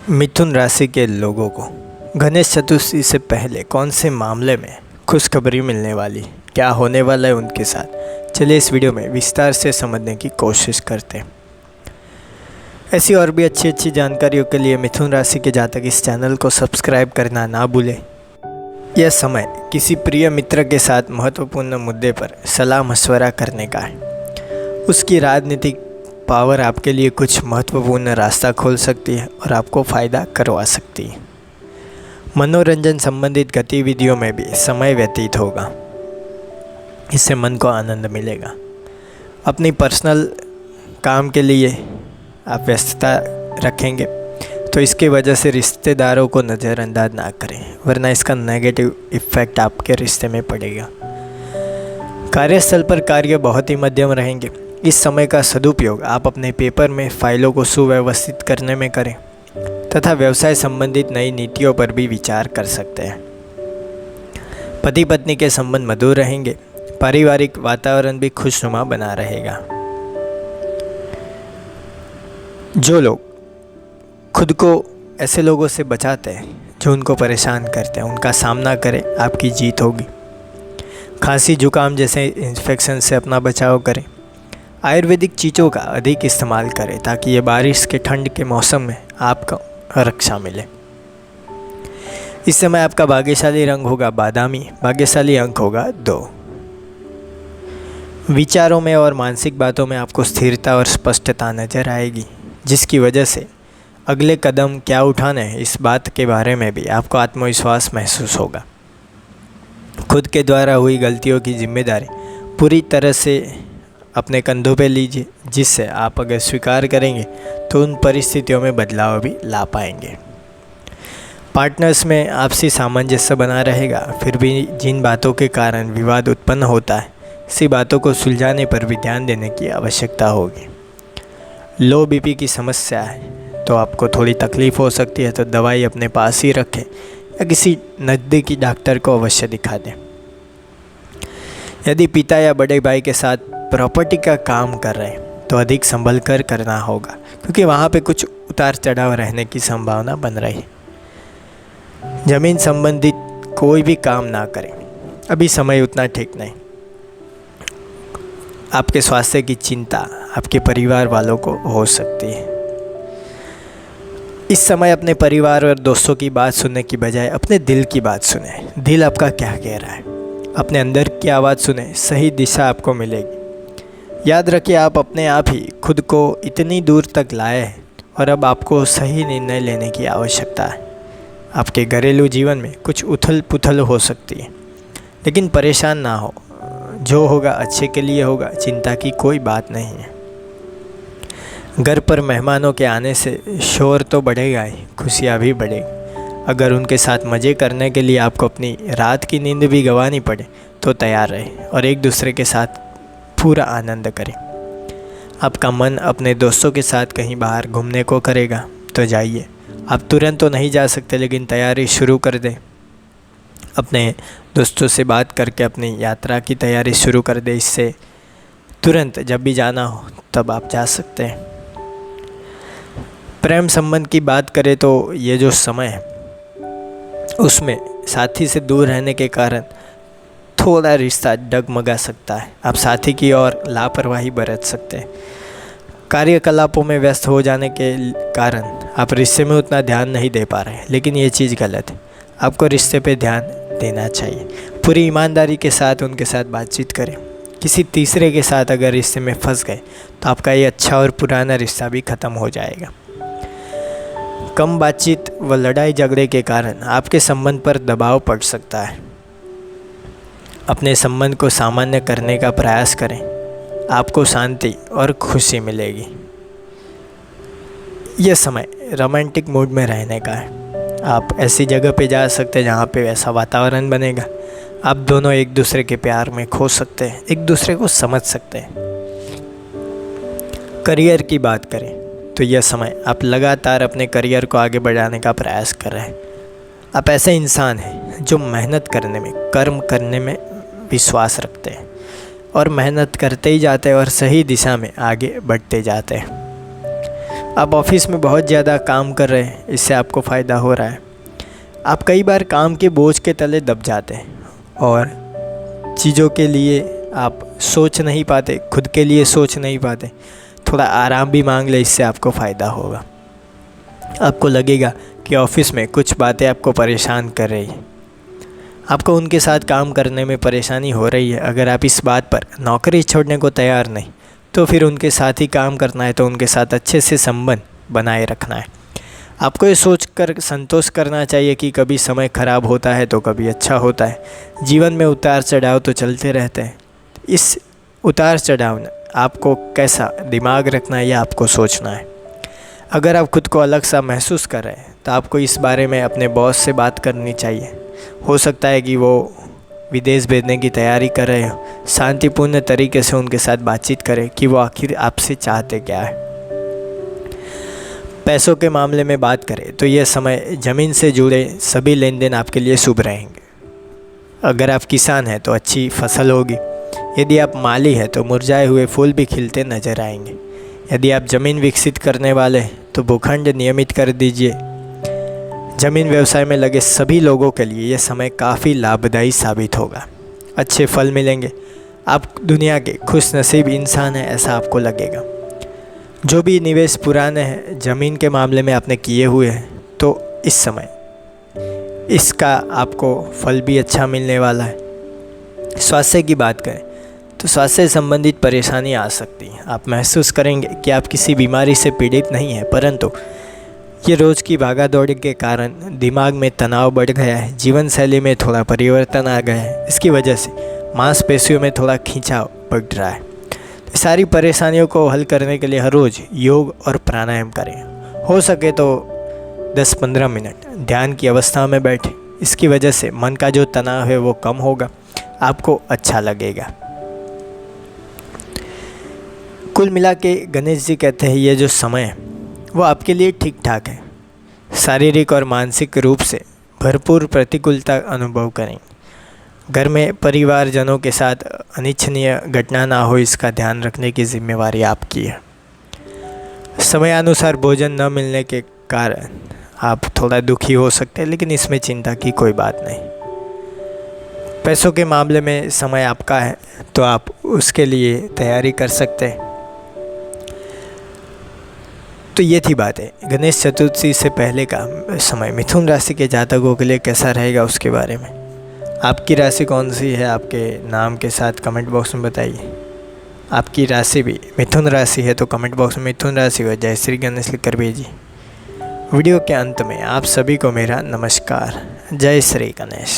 मिथुन राशि के लोगों को गणेश चतुर्थी से पहले कौन से मामले में खुशखबरी मिलने वाली, क्या होने वाला है उनके साथ, चलिए इस वीडियो में विस्तार से समझने की कोशिश करते हैं। ऐसी और भी अच्छी जानकारियों के लिए मिथुन राशि के जातक इस चैनल को सब्सक्राइब करना ना भूलें। यह समय किसी प्रिय मित्र के साथ महत्वपूर्ण मुद्दे पर सलाह मशवरा करने का है। उसकी राजनीतिक पावर आपके लिए कुछ महत्वपूर्ण रास्ता खोल सकती है और आपको फ़ायदा करवा सकती है। मनोरंजन संबंधित गतिविधियों में भी समय व्यतीत होगा, इससे मन को आनंद मिलेगा। अपनी पर्सनल काम के लिए आप व्यस्तता रखेंगे तो इसकी वजह से रिश्तेदारों को नज़रअंदाज ना करें, वरना इसका नेगेटिव इफ़ेक्ट आपके रिश्ते में पड़ेगा। कार्यस्थल पर कार्य बहुत ही मध्यम रहेंगे। इस समय का सदुपयोग आप अपने पेपर में फाइलों को सुव्यवस्थित करने में करें तथा व्यवसाय संबंधित नई नीतियों पर भी विचार कर सकते हैं। पति पत्नी के संबंध मधुर रहेंगे। पारिवारिक वातावरण भी खुशनुमा बना रहेगा। जो लोग खुद को ऐसे लोगों से बचाते हैं जो उनको परेशान करते हैं, उनका सामना करें, आपकी जीत होगी। खांसी जुकाम जैसे इन्फेक्शन से अपना बचाव करें। आयुर्वेदिक चीज़ों का अधिक इस्तेमाल करें ताकि ये बारिश के ठंड के मौसम में आपको रक्षा मिले। इस समय आपका भाग्यशाली रंग होगा बादामी, भाग्यशाली अंक होगा 2। विचारों में और मानसिक बातों में आपको स्थिरता और स्पष्टता नजर आएगी, जिसकी वजह से अगले कदम क्या उठाने हैं इस बात के बारे में भी आपको आत्मविश्वास महसूस होगा। खुद के द्वारा हुई गलतियों की जिम्मेदारी पूरी तरह से अपने कंधों पे लीजिए, जिससे आप अगर स्वीकार करेंगे तो उन परिस्थितियों में बदलाव भी ला पाएंगे। पार्टनर्स में आपसी सामंजस्य बना रहेगा। फिर भी जिन बातों के कारण विवाद उत्पन्न होता है, ऐसी बातों को सुलझाने पर भी ध्यान देने की आवश्यकता होगी। लो बीपी की समस्या है तो आपको थोड़ी तकलीफ़ हो सकती है, तो दवाई अपने पास ही रखें या किसी नज़दीकी डॉक्टर को अवश्य दिखा दें। यदि पिता या बड़े भाई के साथ प्रॉपर्टी का काम कर रहे हैं तो अधिक संभल कर करना होगा, क्योंकि वहाँ पे कुछ उतार चढ़ाव रहने की संभावना बन रही है। ज़मीन संबंधित कोई भी काम ना करें, अभी समय उतना ठीक नहीं। आपके स्वास्थ्य की चिंता आपके परिवार वालों को हो सकती है। इस समय अपने परिवार और दोस्तों की बात सुनने की बजाय अपने दिल की बात सुने। दिल आपका क्या कह रहा है, अपने अंदर की आवाज़ सुने, सही दिशा आपको मिलेगी। याद रखिए, आप अपने आप ही खुद को इतनी दूर तक लाए हैं और अब आपको सही निर्णय लेने की आवश्यकता है। आपके घरेलू जीवन में कुछ उथल पुथल हो सकती है, लेकिन परेशान ना हो। जो होगा अच्छे के लिए होगा, चिंता की कोई बात नहीं है। घर पर मेहमानों के आने से शोर तो बढ़ेगा ही, खुशियाँ भी बढ़ेगी। अगर उनके साथ मज़े करने के लिए आपको अपनी रात की नींद भी गंवानी पड़े तो तैयार रहे और एक दूसरे के साथ पूरा आनंद करें। आपका मन अपने दोस्तों के साथ कहीं बाहर घूमने को करेगा तो जाइए। आप तुरंत तो नहीं जा सकते, लेकिन तैयारी शुरू कर दें। अपने दोस्तों से बात करके अपनी यात्रा की तैयारी शुरू कर दें। इससे तुरंत जब भी जाना हो तब आप जा सकते हैं। प्रेम संबंध की बात करें तो ये जो समय है उसमें साथी से दूर रहने के कारण थोड़ा रिश्ता डगमगा सकता है। आप साथी की ओर लापरवाही बरत सकते हैं। कार्यकलापों में व्यस्त हो जाने के कारण आप रिश्ते में उतना ध्यान नहीं दे पा रहे हैं, लेकिन ये चीज़ गलत है। आपको रिश्ते पे ध्यान देना चाहिए। पूरी ईमानदारी के साथ उनके साथ बातचीत करें। किसी तीसरे के साथ अगर रिश्ते में फंस गए तो आपका ये अच्छा और पुराना रिश्ता भी ख़त्म हो जाएगा। कम बातचीत व लड़ाई झगड़े के कारण आपके संबंध पर दबाव पड़ सकता है। अपने संबंध को सामान्य करने का प्रयास करें, आपको शांति और खुशी मिलेगी। यह समय रोमांटिक मूड में रहने का है। आप ऐसी जगह पे जा सकते हैं जहाँ पे वैसा वातावरण बनेगा। आप दोनों एक दूसरे के प्यार में खो सकते हैं, एक दूसरे को समझ सकते हैं। करियर की बात करें तो यह समय आप लगातार अपने करियर को आगे बढ़ाने का प्रयास कर रहे हैं। आप ऐसे इंसान हैं जो मेहनत करने में, कर्म करने में विश्वास रखते हैं और मेहनत करते ही जाते हैं और सही दिशा में आगे बढ़ते जाते हैं। आप ऑफिस में बहुत ज़्यादा काम कर रहे हैं, इससे आपको फ़ायदा हो रहा है। आप कई बार काम के बोझ के तले दब जाते हैं और चीज़ों के लिए आप सोच नहीं पाते, खुद के लिए सोच नहीं पाते। थोड़ा आराम भी मांग ले, इससे आपको फ़ायदा होगा। आपको लगेगा कि ऑफिस में कुछ बातें आपको परेशान कर रही है, आपको उनके साथ काम करने में परेशानी हो रही है। अगर आप इस बात पर नौकरी छोड़ने को तैयार नहीं, तो फिर उनके साथ ही काम करना है, तो उनके साथ अच्छे से संबंध बनाए रखना है। आपको ये सोचकर संतोष करना चाहिए कि कभी समय ख़राब होता है तो कभी अच्छा होता है। जीवन में उतार चढ़ाव तो चलते रहते हैं। इस उतार चढ़ाव में आपको कैसा दिमाग रखना है, यह आपको सोचना है। अगर आप खुद को अलग सा महसूस कर रहे हैं तो आपको इस बारे में अपने बॉस से बात करनी चाहिए। हो सकता है कि वो विदेश भेजने की तैयारी कर रहे हो। शांतिपूर्ण तरीके से उनके साथ बातचीत करें कि वो आखिर आपसे चाहते क्या है। पैसों के मामले में बात करें तो यह समय ज़मीन से जुड़े सभी लेन देन आपके लिए शुभ रहेंगे। अगर आप किसान हैं तो अच्छी फसल होगी। यदि आप माली हैं तो मुरझाए हुए फूल भी खिलते नजर आएंगे। यदि आप ज़मीन विकसित करने वाले हैं तो भूखंड नियमित कर दीजिए। ज़मीन व्यवसाय में लगे सभी लोगों के लिए यह समय काफ़ी लाभदायी साबित होगा। अच्छे फल मिलेंगे। आप दुनिया के खुशनसीब इंसान हैं, ऐसा आपको लगेगा। जो भी निवेश पुराने हैं ज़मीन के मामले में आपने किए हुए हैं, तो इस समय इसका आपको फल भी अच्छा मिलने वाला है। स्वास्थ्य की बात करें तो स्वास्थ्य से संबंधित परेशानी आ सकती है। आप महसूस करेंगे कि आप किसी बीमारी से पीड़ित नहीं हैं, परंतु ये रोज़ की भागा दौड़ के कारण दिमाग में तनाव बढ़ गया है, जीवन शैली में थोड़ा परिवर्तन आ गया है। इसकी वजह से मांसपेशियों में थोड़ा खिंचाव बढ़ रहा है। तो सारी परेशानियों को हल करने के लिए हर रोज़ योग और प्राणायाम करें। हो सके तो 10-15 मिनट ध्यान की अवस्था में बैठें। इसकी वजह से मन का जो तनाव है वो कम होगा, आपको अच्छा लगेगा। कुल मिला के गणेश जी कहते हैं ये जो समय है वो आपके लिए ठीक ठाक है। शारीरिक और मानसिक रूप से भरपूर प्रतिकूलता अनुभव करेंगे। घर में परिवारजनों के साथ अनिच्छनीय घटना ना हो, इसका ध्यान रखने की जिम्मेवारी आपकी है। समयानुसार भोजन न मिलने के कारण आप थोड़ा दुखी हो सकते हैं, लेकिन इसमें चिंता की कोई बात नहीं। पैसों के मामले में समय आपका है तो आप उसके लिए तैयारी कर सकते हैं। तो ये थी बातें गणेश चतुर्थी से पहले का समय मिथुन राशि के जातकों के लिए कैसा रहेगा उसके बारे में। आपकी राशि कौन सी है, आपके नाम के साथ कमेंट बॉक्स में बताइए। आपकी राशि भी मिथुन राशि है तो कमेंट बॉक्स में मिथुन राशि हो जय श्री गणेश लिखकर भेजिए। वीडियो के अंत में आप सभी को मेरा नमस्कार। जय श्री गणेश।